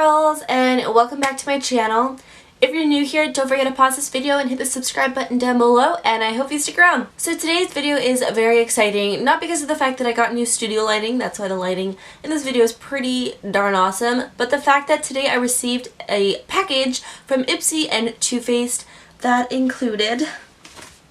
girls, and welcome back to my channel. If you're new here, don't forget to pause this video and hit the subscribe button down below, and I hope you stick around. So today's video is very exciting, not because of the fact that I got new studio lighting, that's why the lighting in this video is pretty darn awesome, but the fact that today I received a package from Ipsy and Too Faced that included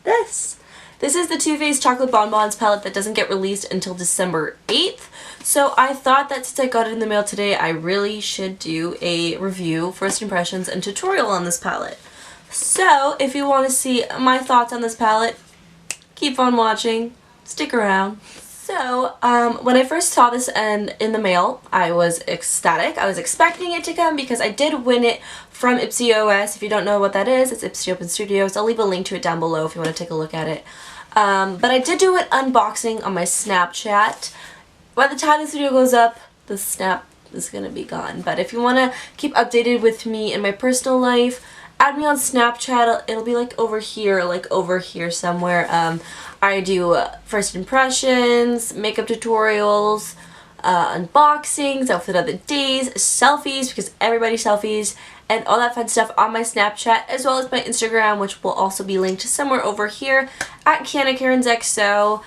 this. This is the Too Faced Chocolate Bonbons palette that doesn't get released until December 8th. So I thought that since I got it in the mail today, I really should do a review, first impressions, and tutorial on this palette. So if you want to see my thoughts on this palette, keep on watching, stick around. So when I first saw this in the mail, I was ecstatic. I was expecting it to come because I did win it from Ipsy OS. If you don't know what that is, it's Ipsy Open Studios. I'll leave a link to it down below if you want to take a look at it. But I did do an unboxing on my Snapchat. By the time this video goes up, the snap is going to be gone. But if you want to keep updated with me in my personal life, add me on Snapchat. It'll be like over here somewhere. I do first impressions, makeup tutorials, unboxings, outfit of the days, selfies, because everybody selfies, and all that fun stuff on my Snapchat, as well as my Instagram, which will also be linked somewhere over here at KianaCairnsxo.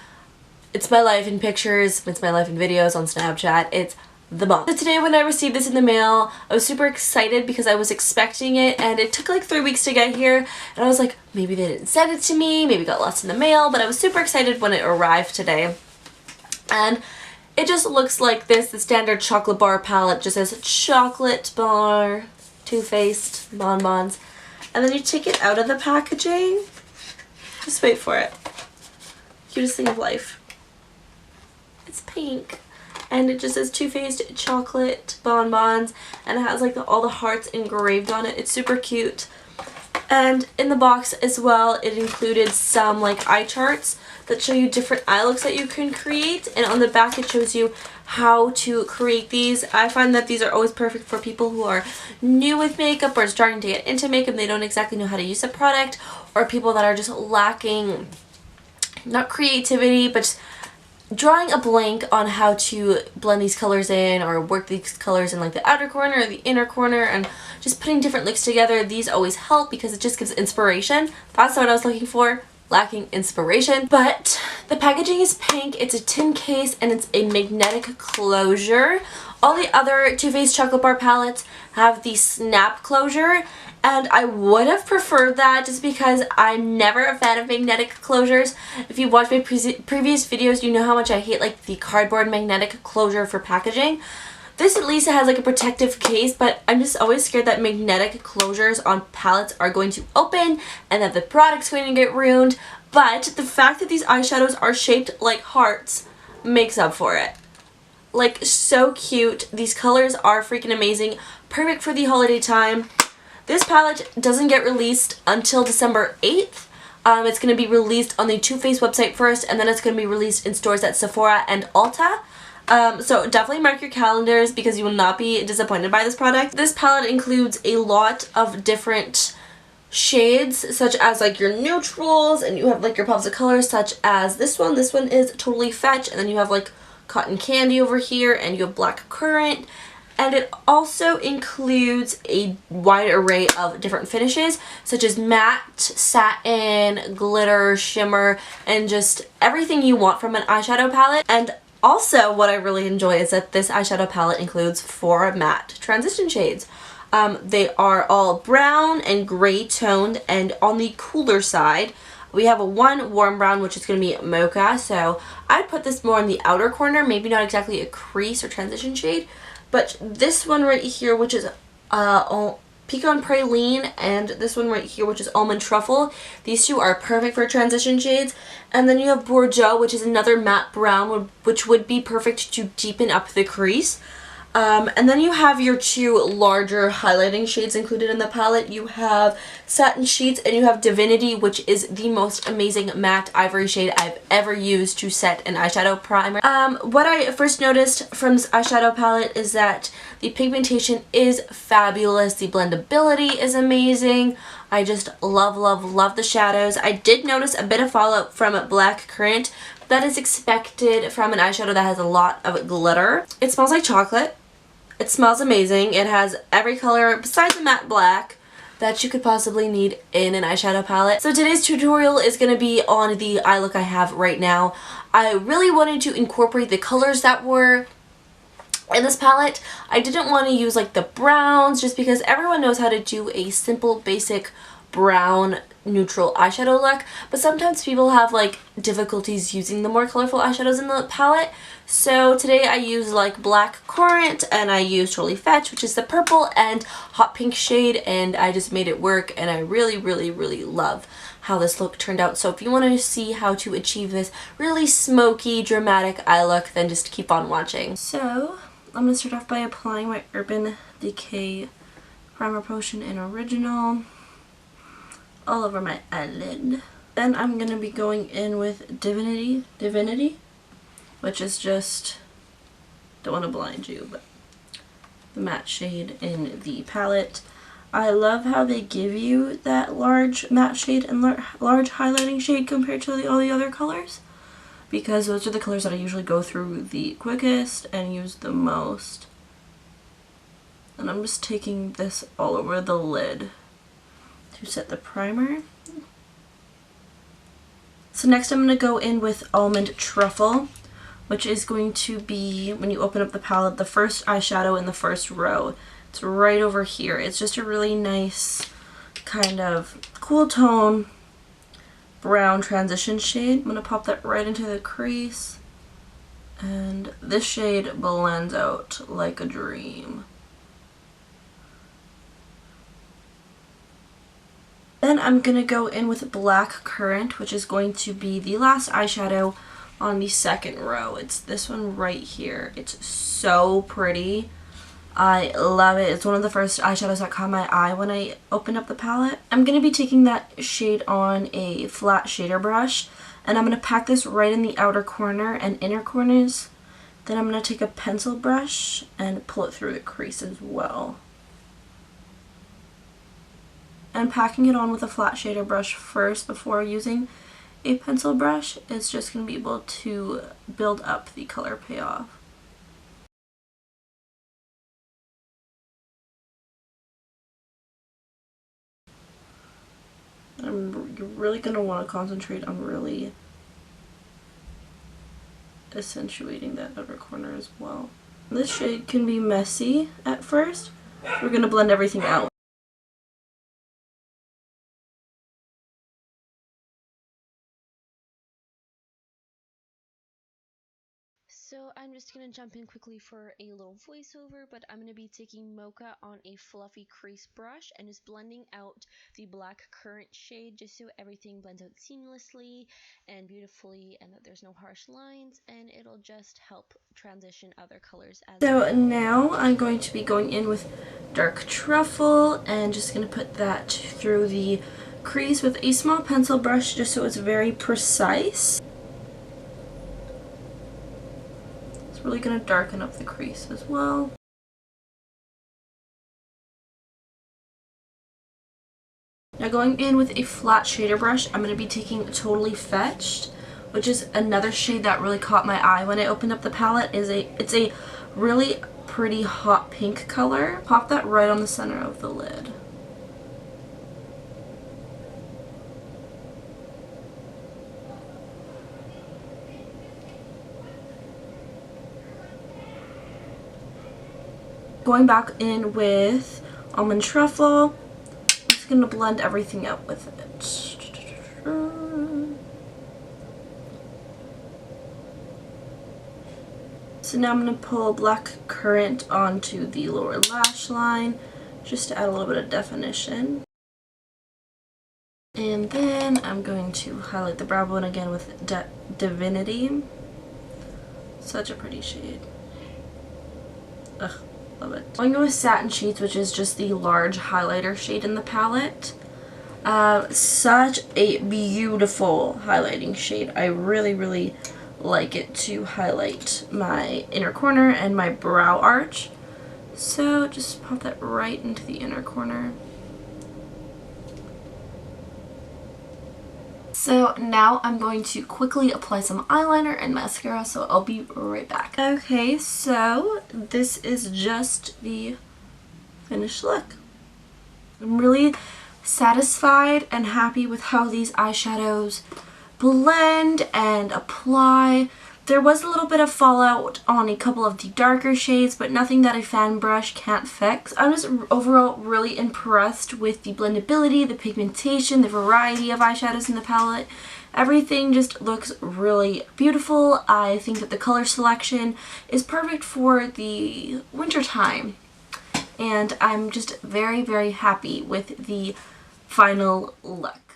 It's my life in pictures, it's my life in videos on Snapchat. It's the bomb. So today when I received this in the mail, I was super excited because I was expecting it, and it took like 3 weeks to get here, and I was like, maybe they didn't send it to me, maybe it got lost in the mail, but I was super excited when it arrived today. And it just looks like this, the standard chocolate bar palette, just says chocolate bar, Too Faced, bonbons, and then you take it out of the packaging. Just wait for it. Cutest thing of life. It's pink. And it just says Too Faced chocolate bonbons, and it has like all the hearts engraved on it. It's super cute. And in the box as well, it included some like eye charts that show you different eye looks that you can create, and on the back it shows you how to create these. I find that these are always perfect for people who are new with makeup or starting to get into makeup. They don't exactly know how to use a product, or people that are just lacking, not creativity, but just drawing a blank on how to blend these colors in or work these colors in like the outer corner or the inner corner, and just putting different looks together. These always help because it just gives inspiration. That's what I was looking for, lacking inspiration. But the packaging is pink, it's a tin case, and it's a magnetic closure. All the other Too Faced chocolate bar palettes have the snap closure, and I would have preferred that just because I'm never a fan of magnetic closures. If you watched my previous videos, you know how much I hate like the cardboard magnetic closure for packaging. This at least has like a protective case, but I'm just always scared that magnetic closures on palettes are going to open and that the product's going to get ruined. But the fact that these eyeshadows are shaped like hearts makes up for it. Like, so cute. These colors are freaking amazing. Perfect for the holiday time. This palette doesn't get released until December 8th. It's going to be released on the Too Faced website first, and then it's going to be released in stores at Sephora and Ulta. So definitely mark your calendars because you will not be disappointed by this product. This palette includes a lot of different shades, such as like your neutrals, and you have like your pops of colors such as this one. This one is Totally Fetch, and then you have like Cotton Candy over here, and you have Black Currant. And it also includes a wide array of different finishes, such as matte, satin, glitter, shimmer, and just everything you want from an eyeshadow palette. And also what I really enjoy is that this eyeshadow palette includes 4 matte transition shades. They are all brown and gray toned, and on the cooler side we have one warm brown, which is going to be mocha, so I'd put this more in the outer corner, maybe not exactly a crease or transition shade. But this one right here, which is Pecan Praline, and this one right here, which is Almond Truffle, these two are perfect for transition shades. And then you have Bordeaux, which is another matte brown, which would be perfect to deepen up the crease. And then you have your 2 larger highlighting shades included in the palette. You have Satin Sheets, and you have Divinity, which is the most amazing matte ivory shade I've ever used to set an eyeshadow primer. What I first noticed from this eyeshadow palette is that the pigmentation is fabulous. The blendability is amazing. I just love, love, love the shadows. I did notice a bit of fallout from Black Currant. That is expected from an eyeshadow that has a lot of glitter. It smells like chocolate. It smells amazing. It has every color besides the matte black that you could possibly need in an eyeshadow palette. So today's tutorial is going to be on the eye look I have right now. I really wanted to incorporate the colors that were in this palette. I didn't want to use like the browns just because everyone knows how to do a simple basic brown neutral eyeshadow look, but sometimes people have like difficulties using the more colorful eyeshadows in the palette. So today I use like Black Currant and I use Totally Fetch, which is the purple and hot pink shade, and I just made it work, and I really love how this look turned out. So if you want to see how to achieve this really smoky dramatic eye look, then just keep on watching. So I'm going to start off by applying my Urban Decay Primer Potion in Original all over my eyelid. Then I'm going to be going in with Divinity, which is just, don't want to blind you, but the matte shade in the palette. I love how they give you that large matte shade and large highlighting shade compared to all the other colors, because those are the colors that I usually go through the quickest and use the most. And I'm just taking this all over the lid to set the primer. So next I'm going to go in with Almond Truffle, which is going to be, when you open up the palette, the first eyeshadow in the first row. It's right over here. It's just a really nice kind of cool tone brown transition shade. I'm going to pop that right into the crease, and this shade blends out like a dream. Then I'm going to go in with Black Currant, which is going to be the last eyeshadow on the second row. It's this one right here. It's so pretty. I love it. It's one of the first eyeshadows that caught my eye when I opened up the palette. I'm going to be taking that shade on a flat shader brush, and I'm going to pack this right in the outer corner and inner corners. Then I'm going to take a pencil brush and pull it through the crease as well. And packing it on with a flat shader brush first before using a pencil brush is just going to be able to build up the color payoff. You're really going to want to concentrate on really accentuating that outer corner as well. This shade can be messy at first. We're going to blend everything out. So I'm just going to jump in quickly for a little voiceover, but I'm going to be taking Mocha on a fluffy crease brush and just blending out the Black Currant shade just so everything blends out seamlessly and beautifully and that there's no harsh lines, and it'll just help transition other colors as well. So now I'm going to be going in with Dark Truffle and just going to put that through the crease with a small pencil brush just so it's very precise. Really going to darken up the crease as well. Now going in with a flat shader brush, I'm going to be taking Totally Fetched, which is another shade that really caught my eye when I opened up the palette. It's a really pretty hot pink color. Pop that right on the center of the lid. Going back in with Almond Truffle, I'm just going to blend everything out with it. So now I'm going to pull Black Currant onto the lower lash line just to add a little bit of definition. And then I'm going to highlight the brow bone again with Divinity. Such a pretty shade. Ugh. Love it. I'm going with Satin Sheets, which is just the large highlighter shade in the palette. Such a beautiful highlighting shade. I really like it to highlight my inner corner and my brow arch. So just pop that right into the inner corner. So now I'm going to quickly apply some eyeliner and mascara, so I'll be right back. Okay, so this is just the finished look. I'm really satisfied and happy with how these eyeshadows blend and apply. There was a little bit of fallout on a couple of the darker shades, but nothing that a fan brush can't fix. I'm just overall really impressed with the blendability, the pigmentation, the variety of eyeshadows in the palette. Everything just looks really beautiful. I think that the color selection is perfect for the winter time. And I'm just very, very happy with the final look.